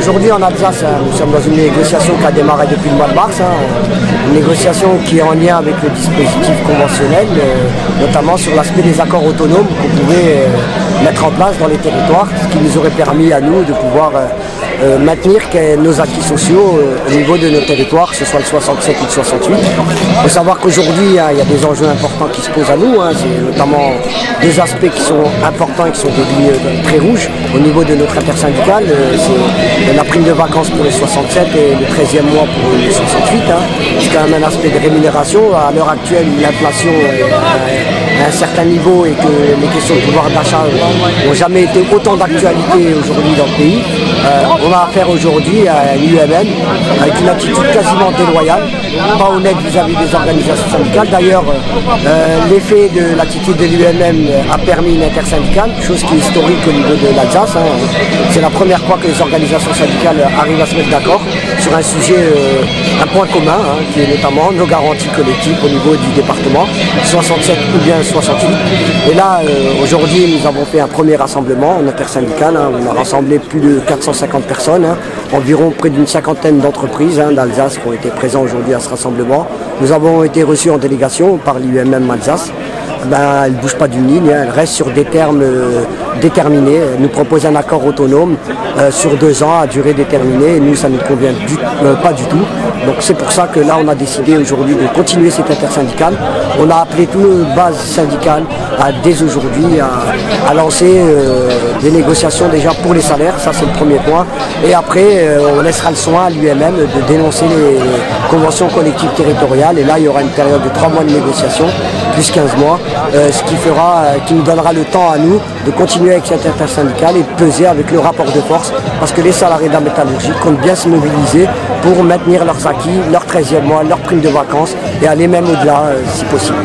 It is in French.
Aujourd'hui en Alsace, nous sommes dans une négociation qui a démarré depuis le mois de mars, une négociation qui est en lien avec le dispositif conventionnel, notamment sur l'aspect des accords autonomes qu'on pouvait mettre en place dans les territoires, ce qui nous aurait permis à nous de pouvoir maintenir nos acquis sociaux au niveau de nos territoires, que ce soit le 67 ou le 68. Il faut savoir qu'aujourd'hui, il y a des enjeux importants qui se posent à nous, c'est notamment deux aspects qui sont importants et qui sont devenus très rouges au niveau de notre intersyndicale. C'est la prime de vacances pour les 67 et le 13e mois pour les 68. C'est quand même un aspect de rémunération. À l'heure actuelle, l'inflation est à un certain niveau et que les questions de pouvoir d'achat n'ont jamais été autant d'actualité aujourd'hui dans le pays. On a affaire aujourd'hui à l'UMM avec une attitude quasiment déloyale, pas honnête vis-à-vis des organisations syndicales. D'ailleurs, l'effet de l'attitude de l'UMM a permis une intersyndicale, chose qui est historique au niveau de l'Alsace. C'est la première fois que les organisations syndicales arrivent à se mettre d'accord sur un sujet, un point commun, qui est notamment nos garanties collectives au niveau du département, 67 ou bien 68. Et là, aujourd'hui, nous avons fait un premier rassemblement en intersyndical. On a rassemblé plus de 450 personnes, environ près d'une cinquantaine d'entreprises d'Alsace qui ont été présents aujourd'hui à ce rassemblement. Nous avons été reçus en délégation par l'UMM Alsace. Elle ne bouge pas d'une ligne, elle reste sur des termes déterminés. Elle nous propose un accord autonome sur 2 ans à durée déterminée. Et nous, ça ne nous convient pas du tout. Donc c'est pour ça que là, on a décidé aujourd'hui de continuer cette intersyndicale. On a appelé toutes nos bases syndicales dès aujourd'hui à lancer des négociations déjà pour les salaires. Ça, c'est le premier point. Et après, on laissera le soin à l'UMM de dénoncer les conventions collectives territoriales. Et là, il y aura une période de 3 mois de négociation, plus 15 mois. Ce qui nous donnera le temps à nous de continuer avec cette intersyndicale et de peser avec le rapport de force, parce que les salariés de la métallurgie comptent bien se mobiliser pour maintenir leurs acquis, leur 13e mois, leur prime de vacances et aller même au-delà si possible.